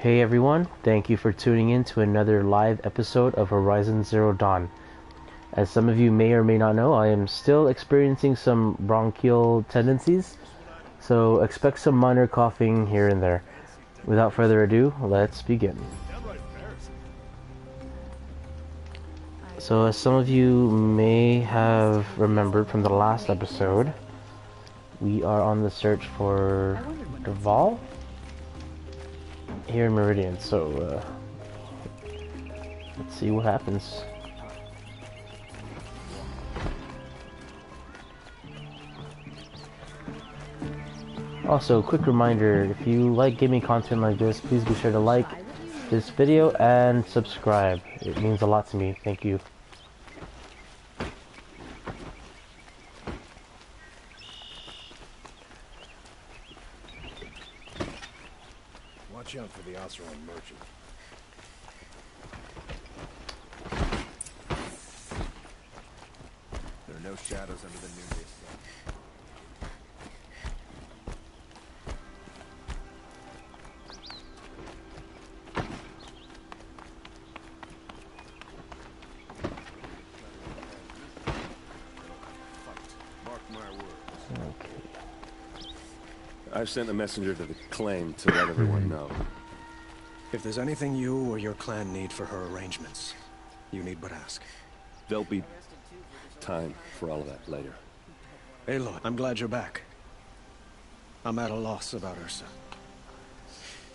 Hey everyone, thank you for tuning in to another live episode of Horizon Zero Dawn. As some of you may or may not know, I am still experiencing some bronchial tendencies, so expect some minor coughing here and there. Without further ado, let's begin. So as some of you may have remembered from the last episode, we are on the search for Dervahl here in Meridian, so let's see what happens. Also, quick reminder, if you like gaming content like this, please be sure to like this video and subscribe. It means a lot to me. Thank you. Watch out for the Oseram merchant. There are no shadows under the noonday sun. Mark my words. Okay. I've sent a messenger to the claim to let everyone know. If there's anything you or your clan need for her arrangements, you need but ask. There'll be time for all of that later. Aloy, I'm glad you're back. I'm at a loss about Ursa.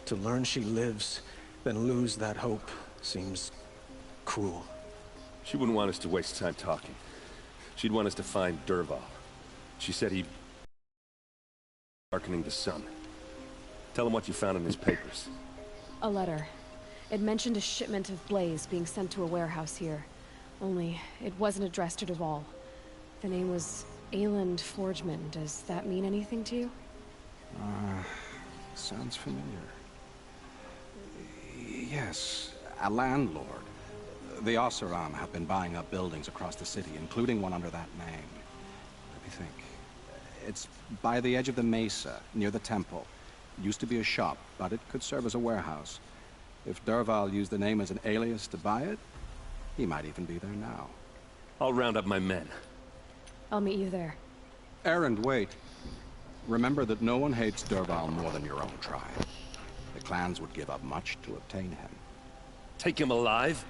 To learn she lives, then lose that hope, seems cruel. She wouldn't want us to waste time talking. She'd want us to find Dervahl. She said he... darkening the sun. Tell him what you found in his papers. A letter. It mentioned a shipment of Blaze being sent to a warehouse here. Only, it wasn't addressed to Dervahl. The name was Ayland Forgeman. Does that mean anything to you? Sounds familiar. Yes, a landlord. The Oseram have been buying up buildings across the city, including one under that name. Let me think. It's by the edge of the mesa, near the temple. Used to be a shop, but it could serve as a warehouse. If Dervahl used the name as an alias to buy it, he might even be there now. I'll round up my men. I'll meet you there. Erend, wait. Remember that no one hates Dervahl more than your own tribe. The clans would give up much to obtain him. Take him alive?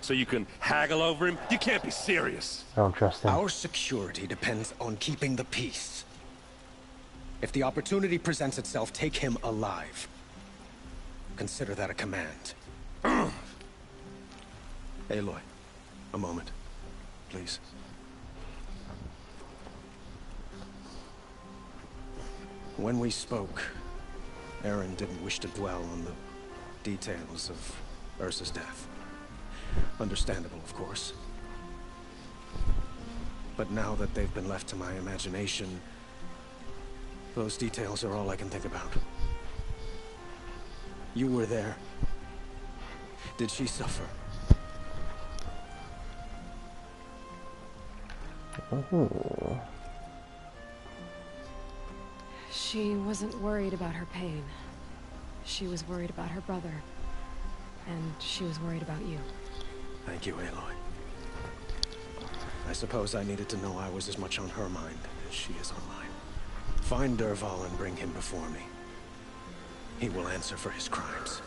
So you can haggle over him? You can't be serious. I don't trust him. Our security depends on keeping the peace. If the opportunity presents itself, take him alive. Consider that a command. Aloy, a moment, please. When we spoke, Erend didn't wish to dwell on the details of Ursa's death. Understandable, of course. But now that they've been left to my imagination, those details are all I can think about. You were there. Did she suffer? Oh. She wasn't worried about her pain. She was worried about her brother. And she was worried about you. Thank you, Aloy. I suppose I needed to know I was as much on her mind as she is on mine. Find Dervahl and bring him before me. He will answer for his crimes.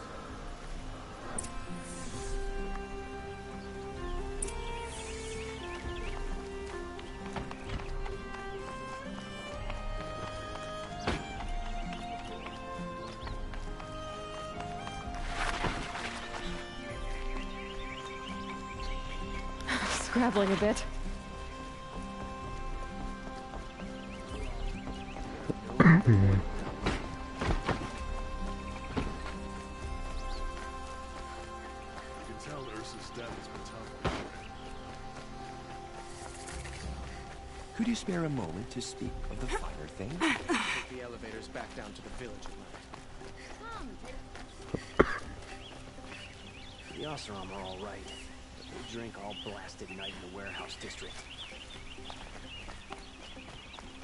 Scrabbling a bit. Could you spare a moment to speak of the finer things? The elevators back down to the village at night. The Oseram are all right, but they drink all blasted night in the warehouse district.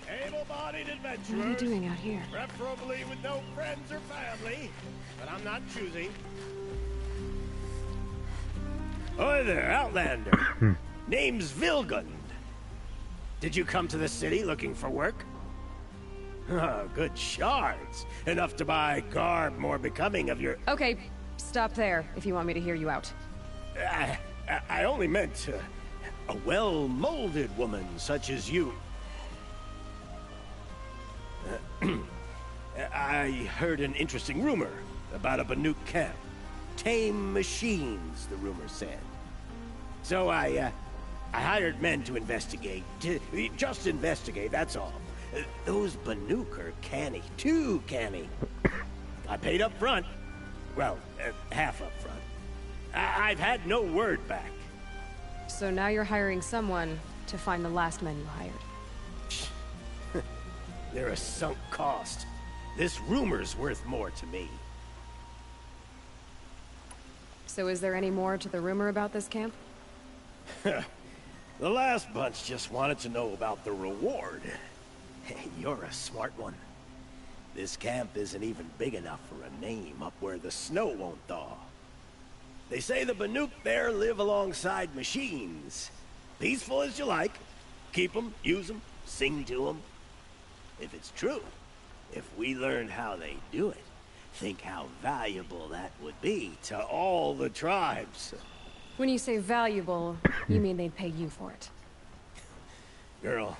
Aloy! able-bodied adventurers. What are you doing out here? Preferably with no friends or family, but I'm not choosy. Oi there, Outlander. Name's Vilgund. Did you come to the city looking for work? Oh, good shards. Enough to buy garb more becoming of your... Okay, stop there if you want me to hear you out. I only meant a well-molded woman such as you. I heard an interesting rumor about a Banuk camp. Tame machines, the rumor said. So I hired men to investigate. Just investigate, that's all. Those Banuk are canny. Too canny. I paid up front. Well, half up front. I've had no word back. So now you're hiring someone to find the last men you hired. They're a sunk cost. This rumor's worth more to me. So is there any more to the rumor about this camp? The last bunch just wanted to know about the reward. Hey, you're a smart one. This camp isn't even big enough for a name up where the snow won't thaw. They say the Banuk there live alongside machines. Peaceful as you like. Keep them, use them, sing to them. If it's true, if we learned how they do it, think how valuable that would be to all the tribes. When you say valuable, you mean they'd pay you for it. Girl,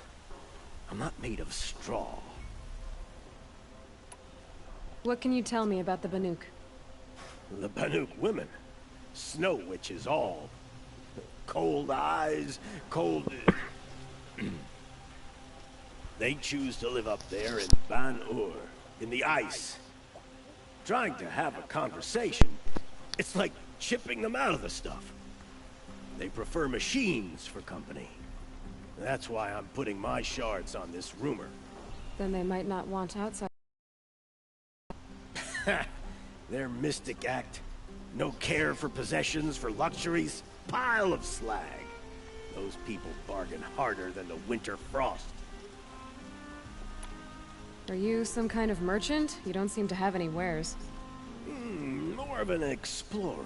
I'm not made of straw. What can you tell me about the Banuk? The Banuk women. Snow witches all. Cold eyes, cold... They choose to live up there in Ban-Ur, in the ice. Trying to have a conversation, it's like chipping them out of the stuff. They prefer machines for company. That's why I'm putting my shards on this rumor. Then they might not want outside. Their mystic act. No care for possessions, for luxuries. Pile of slag. Those people bargain harder than the winter frost. Are you some kind of merchant? You don't seem to have any wares. More of an explorer.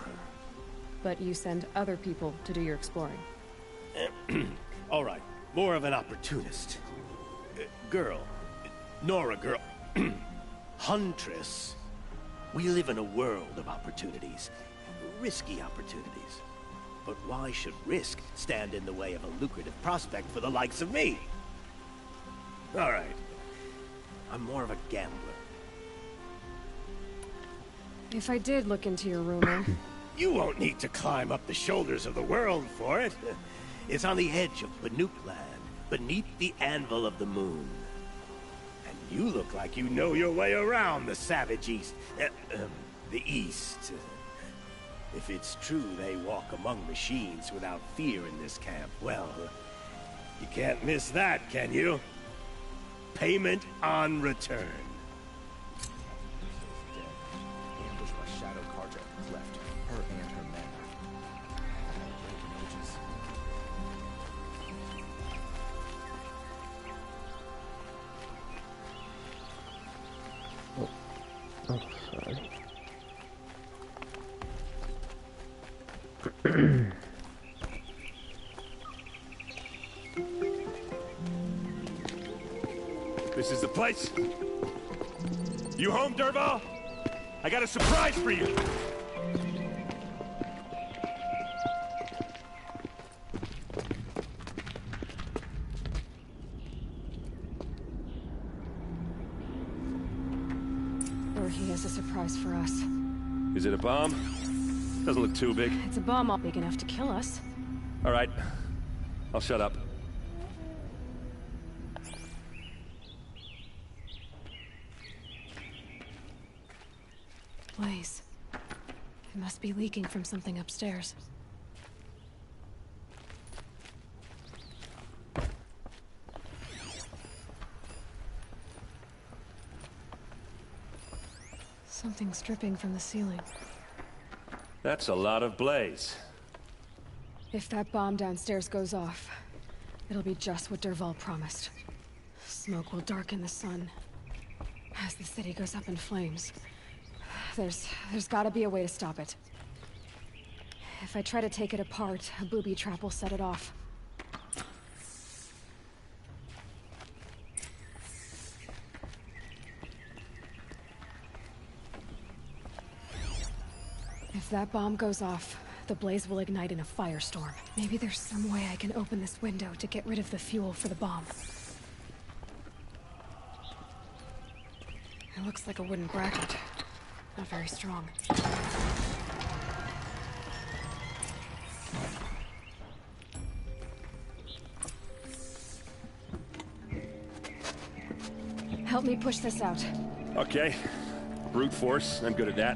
But you send other people to do your exploring. All right, more of an opportunist. Girl. Nora girl. Huntress. We live in a world of opportunities. Risky opportunities. But why should risk stand in the way of a lucrative prospect for the likes of me? All right. I'm more of a gambler. If I did look into your rumor... You won't need to climb up the shoulders of the world for it. It's on the edge of Banuk land, beneath the anvil of the moon. And you look like you know your way around the savage east. The east. If it's true they walk among machines without fear in this camp, well, you can't miss that, can you? Payment on return. Ambushed by Shadow Carja, left her and her men. Oh, sorry. This is the place? You home, Dervahl? I got a surprise for you! Or he has a surprise for us. Is it a bomb? Doesn't look too big. It's a bomb all big enough to kill us. All right. I'll shut up. Blaze. It must be leaking from something upstairs. Something's dripping from the ceiling. That's a lot of blaze. If that bomb downstairs goes off, it'll be just what Dervahl promised. Smoke will darken the sun as the city goes up in flames. There's gotta be a way to stop it. If I try to take it apart, a booby trap will set it off. If that bomb goes off, the blaze will ignite in a firestorm. Maybe there's some way I can open this window to get rid of the fuel for the bomb. It looks like a wooden bracket. Not very strong. Help me push this out. Okay. Brute force, I'm good at that.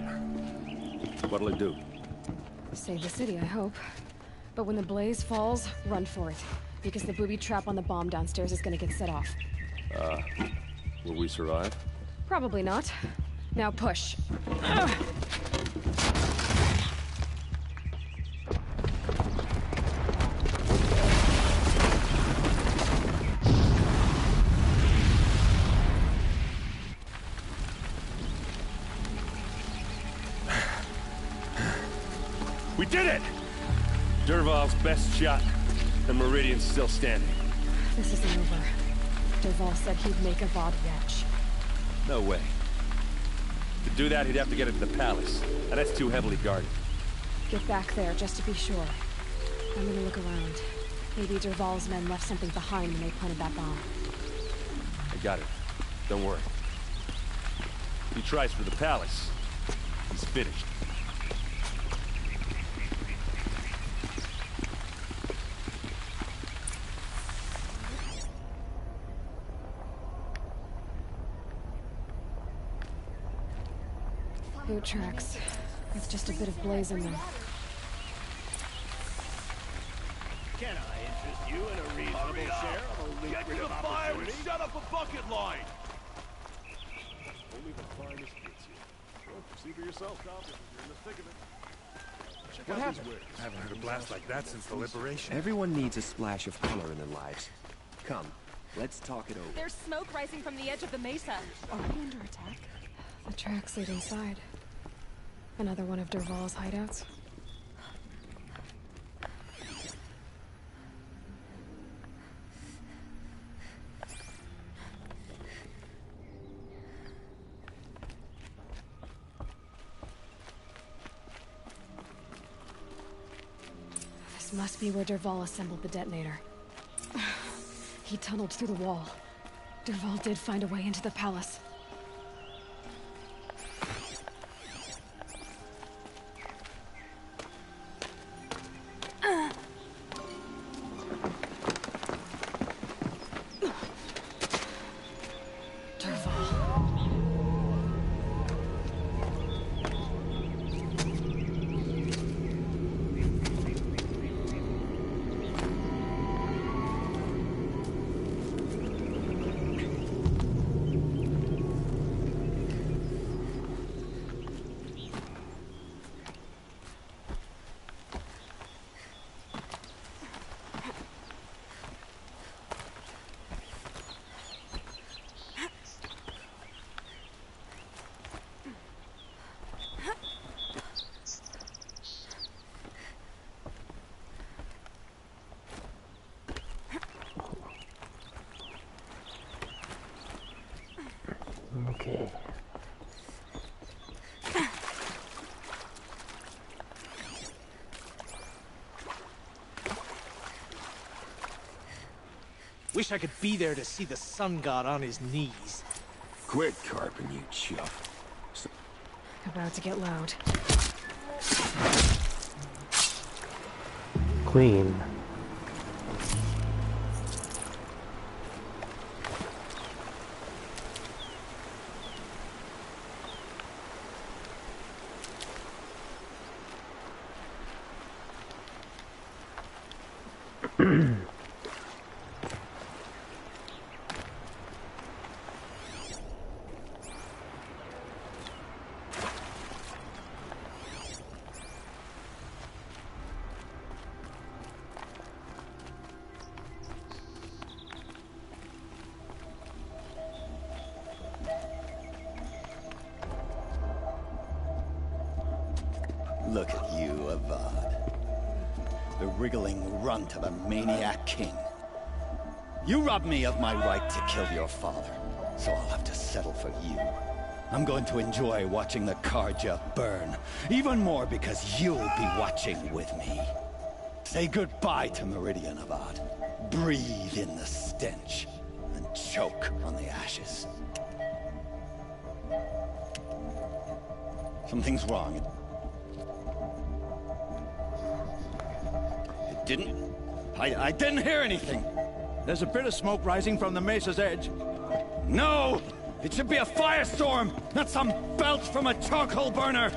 What'll it do? Save the city, I hope. But when the blaze falls, run for it. Because the booby trap on the bomb downstairs is gonna get set off. Will we survive? Probably not. Now push. We did it! Dervahl's best shot, and Meridian's still standing. This isn't over. Dervahl said he'd make Avad watch. No way. To do that, he'd have to get into the palace, and that's too heavily guarded. Get back there, just to be sure. I'm gonna look around. Maybe Dervahl's men left something behind when they planted that bomb. I got it. Don't worry. If he tries for the palace, he's finished. Boot tracks. With just a bit of blaze in them. Can I interest you in a reasonable share of a lucrative opportunity? Set up a bucket line! Only the finest gets you. Well, see for yourself, Tom. You're in the thick of it. What happened? I haven't heard a blast like that since the liberation. Everyone needs a splash of color in their lives. Come, let's talk it over. There's smoke rising from the edge of the mesa. Are we under attack? The tracks lead inside. Another one of Dervahl's hideouts. This must be where Dervahl assembled the detonator. He tunneled through the wall. Dervahl did find a way into the palace. Okay. Wish I could be there to see the sun god on his knees. Quit carping, you chuff. About to get loud. Queen. Look at you, Avad. The wriggling runt of a maniac king. You robbed me of my right to kill your father, so I'll have to settle for you. I'm going to enjoy watching the Carja burn, even more because you'll be watching with me. Say goodbye to Meridian, Avad. Breathe in the stench, and choke on the ashes. Something's wrong. It didn't... I didn't hear anything. There's a bit of smoke rising from the mesa's edge. No! It should be a firestorm, not some belch from a charcoal burner!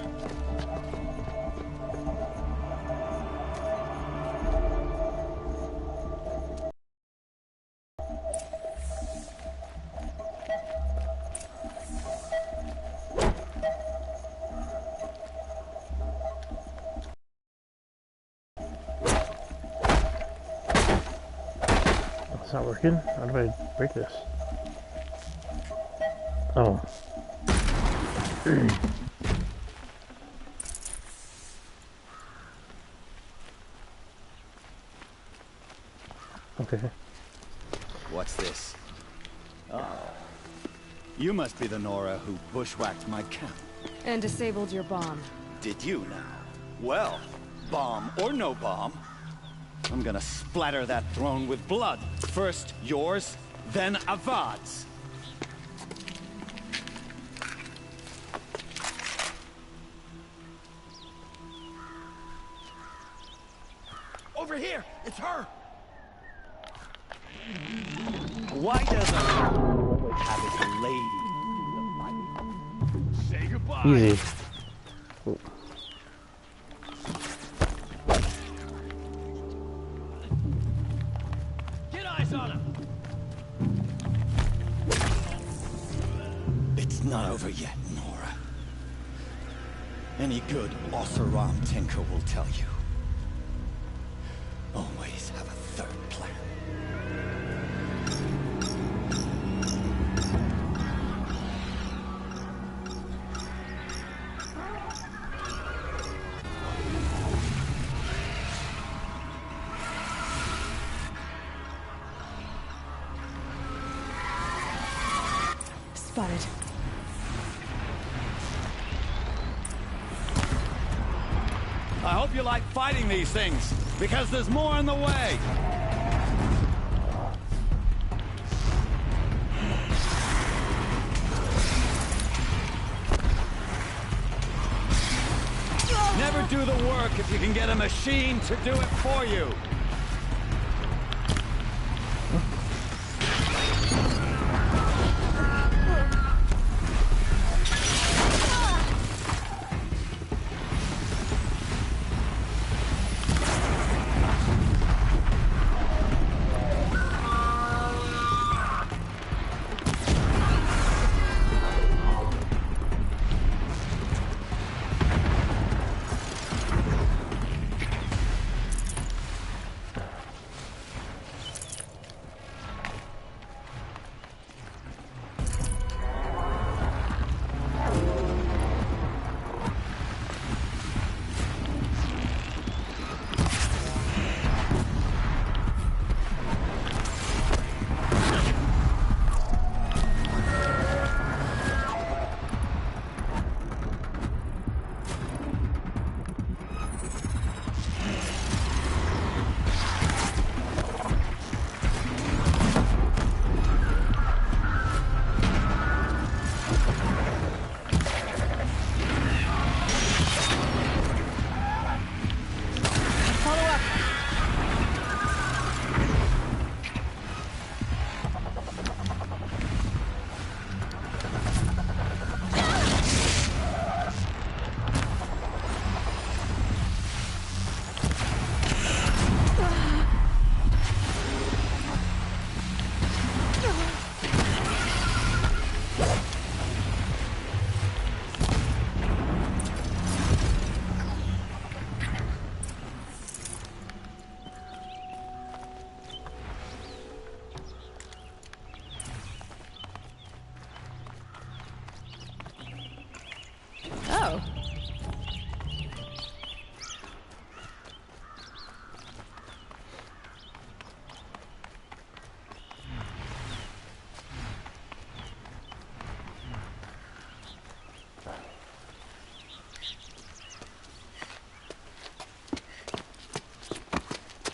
It's not working. How do I break this? Oh. Okay. What's this? Oh. You must be the Nora who bushwhacked my camp. And disabled your bomb. Did you now? Well, bomb or no bomb, I'm gonna splatter that throne with blood. First yours, then Avad's. Over here! It's her! Why doesn't always have his lady? Say goodbye! Easy. Get eyes on him! It's not over yet, Nora. Any good Oseram tinker will tell you. Always have a third plan. Spotted. I hope you like fighting these things, because there's more on the way. Never do the work if you can get a machine to do it for you.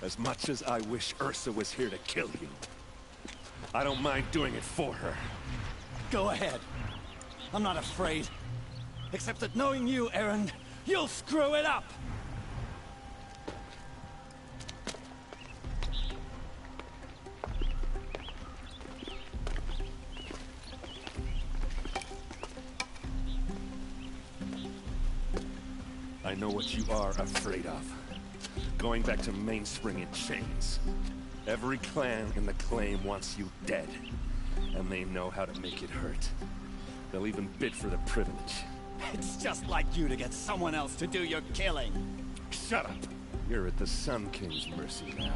As much as I wish Ursa was here to kill you, I don't mind doing it for her. Go ahead. I'm not afraid. Except that knowing you, Erend, you'll screw it up! I know what you are afraid of. Going back to Mainspring in chains. Every clan in the claim wants you dead. And they know how to make it hurt. They'll even bid for the privilege. It's just like you to get someone else to do your killing. Shut up! You're at the Sun King's mercy now.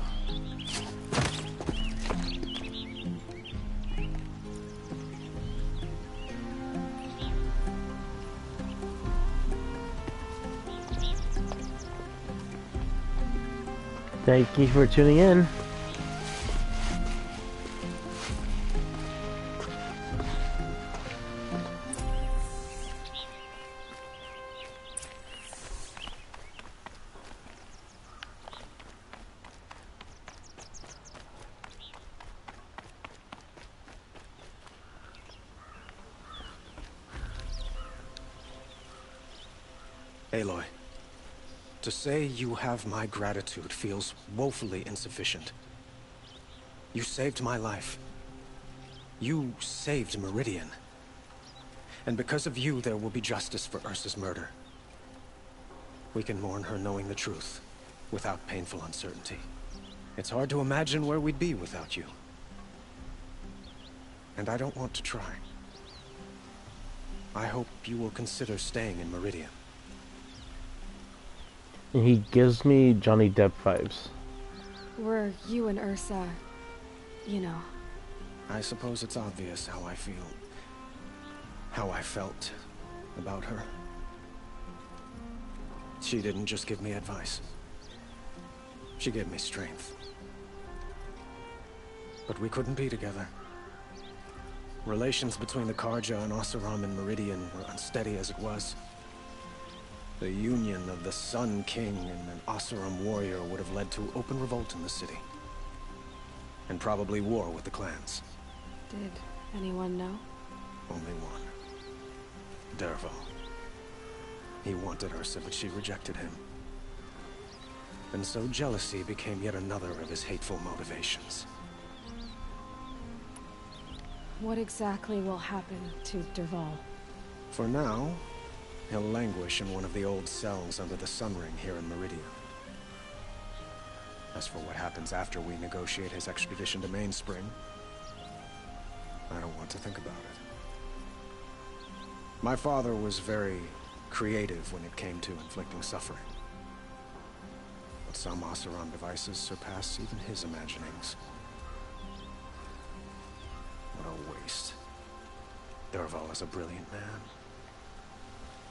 Thank you for tuning in. Aloy, to say you have my gratitude feels woefully insufficient. You saved my life. You saved Meridian. And because of you, there will be justice for Ursa's murder. We can mourn her knowing the truth, without painful uncertainty. It's hard to imagine where we'd be without you. And I don't want to try. I hope you will consider staying in Meridian. He gives me Johnny Depp vibes. Were you and Ursa, you know. I suppose it's obvious how I feel. How I felt about her. She didn't just give me advice. She gave me strength. But we couldn't be together. Relations between the Carja and Oseram and Meridian were unsteady as it was. The union of the Sun King and an Oseram warrior would have led to open revolt in the city. And probably war with the clans. Did anyone know? Only one. Dervahl. He wanted Ursa, but she rejected him. And so jealousy became yet another of his hateful motivations. What exactly will happen to Dervahl? For now, he'll languish in one of the old cells under the Sun Ring here in Meridian. As for what happens after we negotiate his extradition to Mainspring, I don't want to think about it. My father was very creative when it came to inflicting suffering. But some Oseram devices surpass even his imaginings. What a waste. Dervahl is a brilliant man.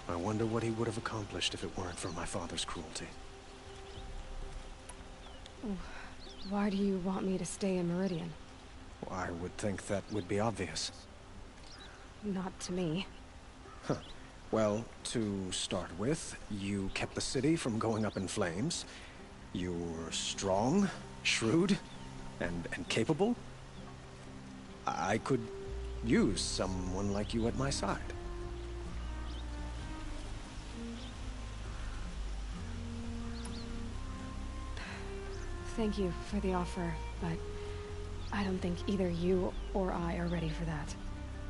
I wonder what he would have accomplished if it weren't for my father's cruelty. Why do you want me to stay in Meridian? Well, I would think that would be obvious. Not to me. Huh. Well, to start with, you kept the city from going up in flames. You were strong, shrewd, and capable. I could use someone like you at my side. Thank you for the offer, but I don't think either you or I are ready for that.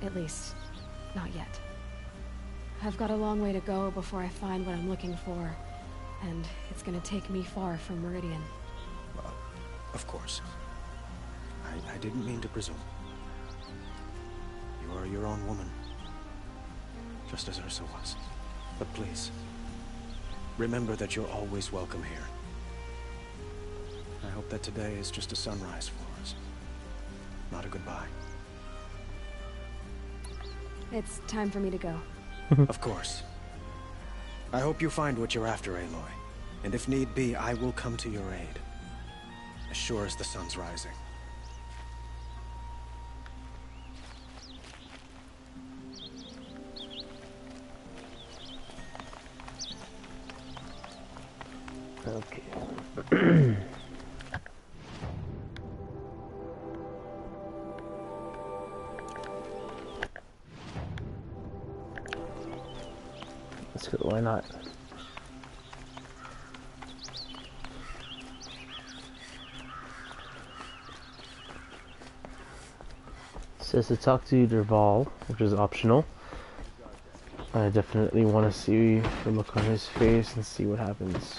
At least, not yet. I've got a long way to go before I find what I'm looking for, and it's gonna take me far from Meridian. Well, of course. I didn't mean to presume. You are your own woman, just as Ursa was. But please, remember that you're always welcome here. I hope that today is just a sunrise for us, not a goodbye. It's time for me to go. Of course. I hope you find what you're after, Aloy. And if need be, I will come to your aid. As sure as the sun's rising. Okay. Let's go, why not? Says to talk to Dervahl, which is optional. I definitely want to see the look on his face and see what happens.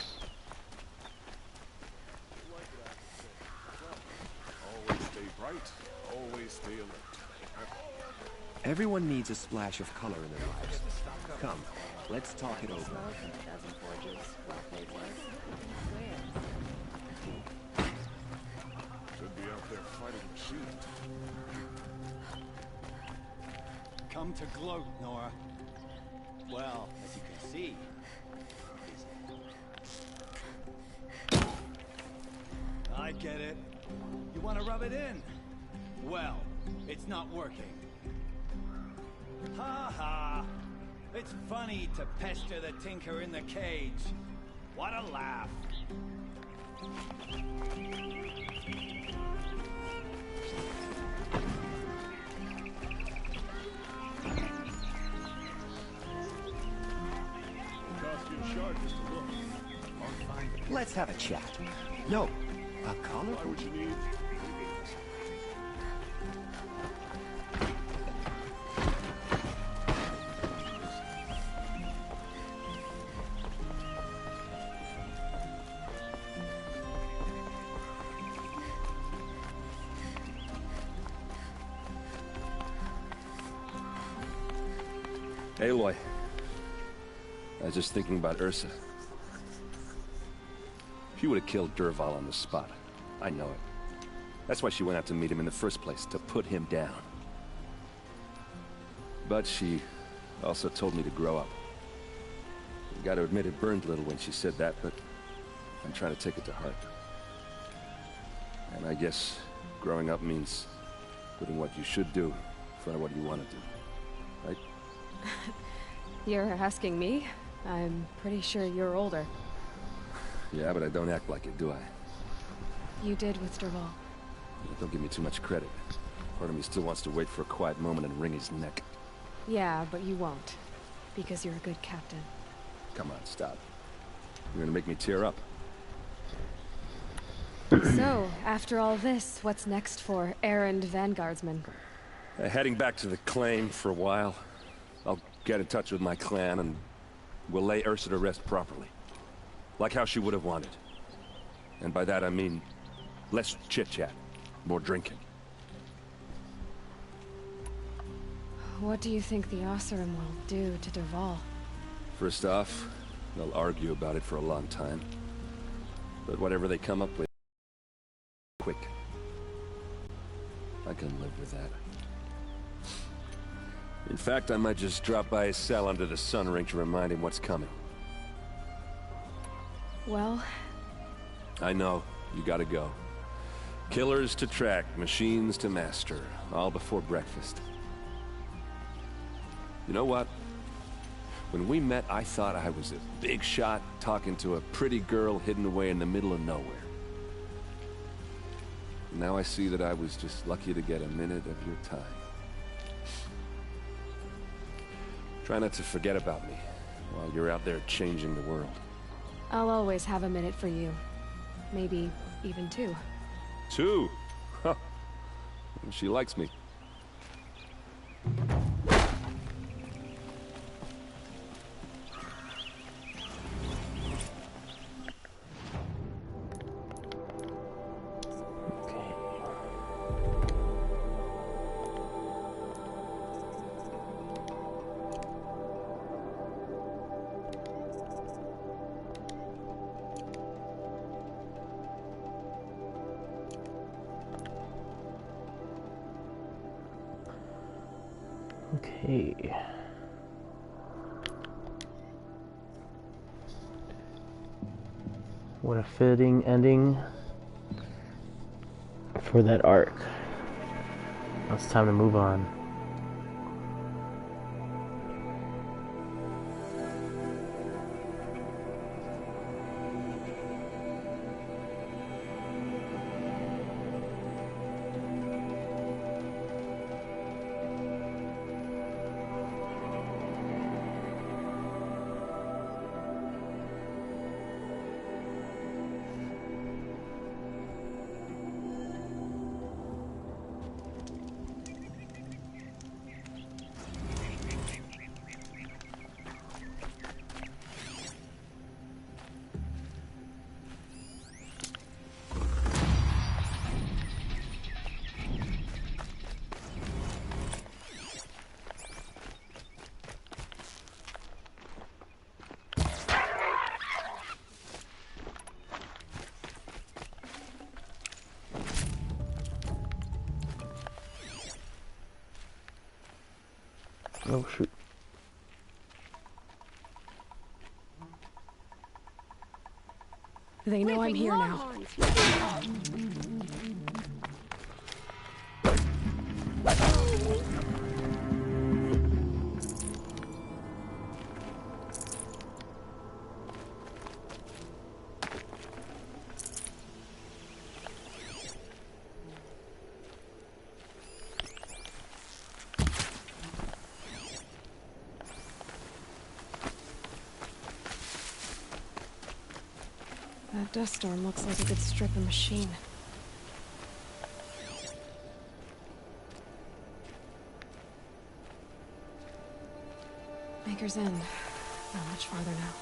Always stay bright, always stay alert. Everyone needs a splash of color in their lives. Come, let's talk it over. Should be out there fighting and shooting. Come to gloat, Nora. Well, as you can see. I get it. You want to rub it in? Well, it's not working. Ha ha! It's funny to pester the tinker in the cage. What a laugh. Let's have a chat. Yo, a colorful... What you need? Aloy. I was just thinking about Ursa. She would have killed Dervahl on the spot. I know it. That's why she went out to meet him in the first place, to put him down. But she also told me to grow up. I gotta admit it burned a little when she said that, but I'm trying to take it to heart. And I guess growing up means putting what you should do in front of what you want to do. Right? You're asking me? I'm pretty sure you're older. Yeah, but I don't act like it, do I? You did with Dervahl. Don't give me too much credit. Part of me still wants to wait for a quiet moment and wring his neck. Yeah, but you won't. Because you're a good captain. Come on, stop. You're gonna make me tear up. So, after all this, what's next for errand vanguardsman? Heading back to the claim for a while. I'll get in touch with my clan and we'll lay Ursa to rest properly. Like how she would have wanted. And by that I mean less chit-chat, more drinking. What do you think the Oseram will do to Dervahl? First off, they'll argue about it for a long time. But whatever they come up with, quick. I can live with that. In fact, I might just drop by his cell under the sun ring to remind him what's coming. Well... I know. You gotta go. Killers to track, machines to master. All before breakfast. You know what? When we met, I thought I was a big shot talking to a pretty girl hidden away in the middle of nowhere. Now I see that I was just lucky to get a minute of your time. Try not to forget about me while you're out there changing the world. I'll always have a minute for you. Maybe even two. Two? Huh. She likes me. Okay. What a fitting ending for that arc. Now it's time to move on. Oh shoot. They know I'm here now. That dust storm looks like it could strip a machine. Maker's End. Not much farther now.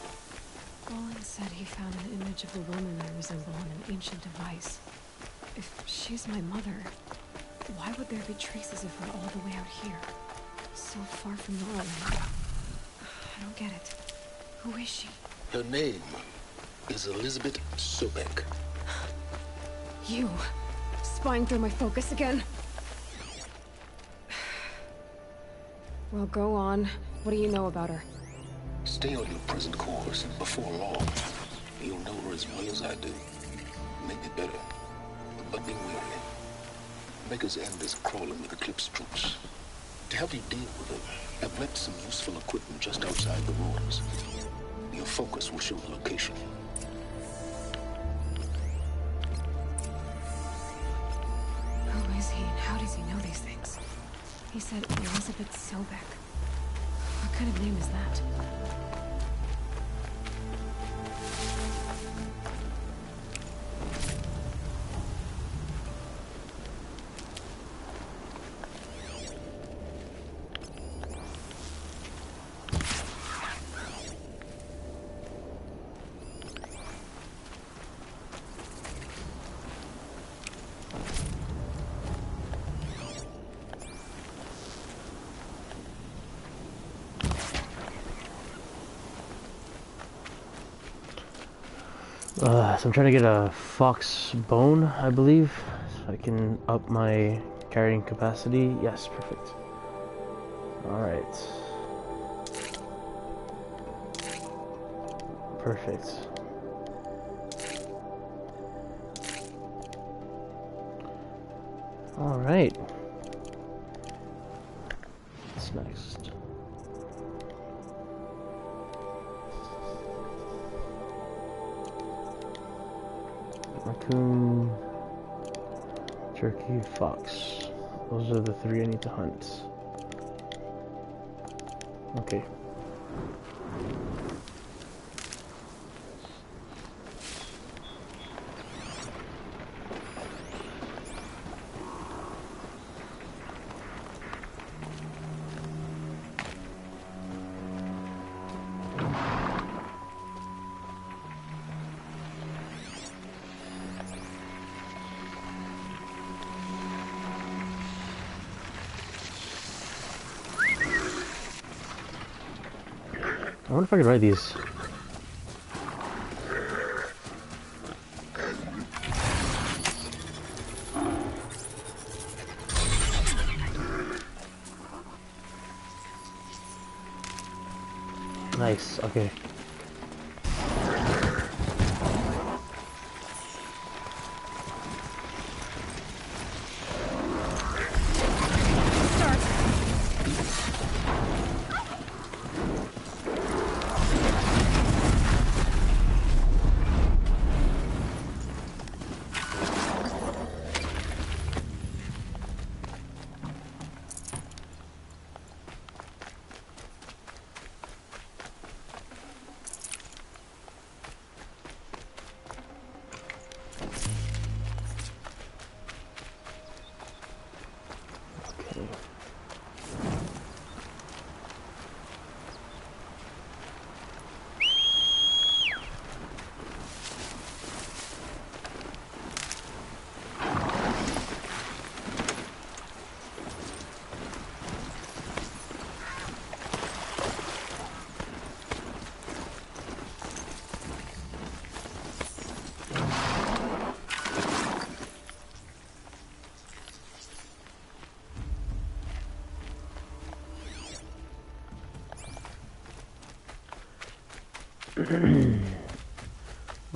Roland said he found an image of the woman I resemble on an ancient device. If she's my mother, why would there be traces of her all the way out here? So far from Norland. I don't get it. Who is she? Her name is Elizabeth Sobek. You. Spying through my focus again? Well, go on. What do you know about her? Stay on your present course. Before long, you'll know her as well as I do. Maybe better. But be wary. Maker's End is crawling with Eclipse troops. To help you deal with her, I've left some useful equipment just outside the ruins. Your focus will show the location. Who is he and how does he know these things? He said Elizabeth Sobek. What kind of name is that? So I'm trying to get a fox bone, I believe, so I can up my carrying capacity. Yes, perfect. Alright. Perfect. Alright. What's next? Raccoon, turkey, fox. Those are the three I need to hunt. Okay. I wonder if I could ride these. Nice, okay.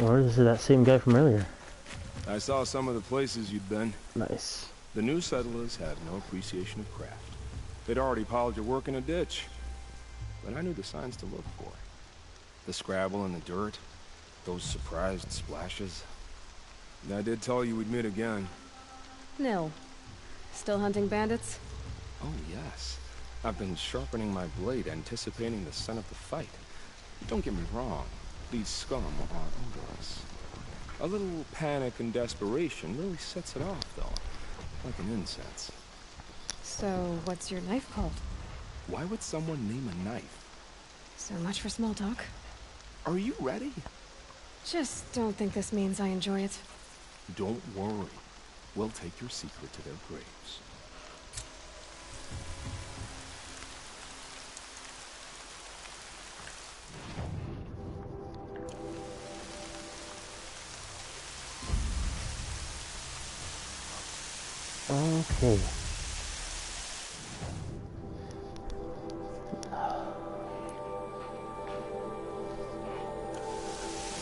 Or is it that same guy from earlier? I saw some of the places you'd been. Nice. The new settlers had no appreciation of craft. They'd already piled your work in a ditch. But I knew the signs to look for. The scrabble in the dirt, those surprised splashes. And I did tell you we'd meet again. Nil. Still hunting bandits? Oh, yes. I've been sharpening my blade, anticipating the scent of the fight. Don't get me wrong. These scum are odorous. A little panic and desperation really sets it off, though. Like an incense. So, what's your knife called? Why would someone name a knife? So much for small talk. Are you ready? Just don't think this means I enjoy it. Don't worry. We'll take your secret to their graves. Okay.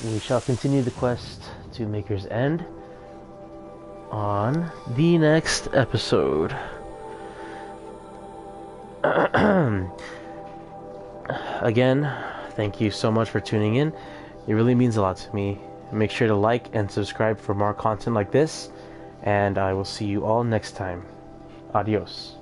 We shall continue the quest to Maker's End on the next episode. Again, thank you so much for tuning in. It really means a lot to me. Make sure to like and subscribe for more content like this, and I will see you all next time. Adios.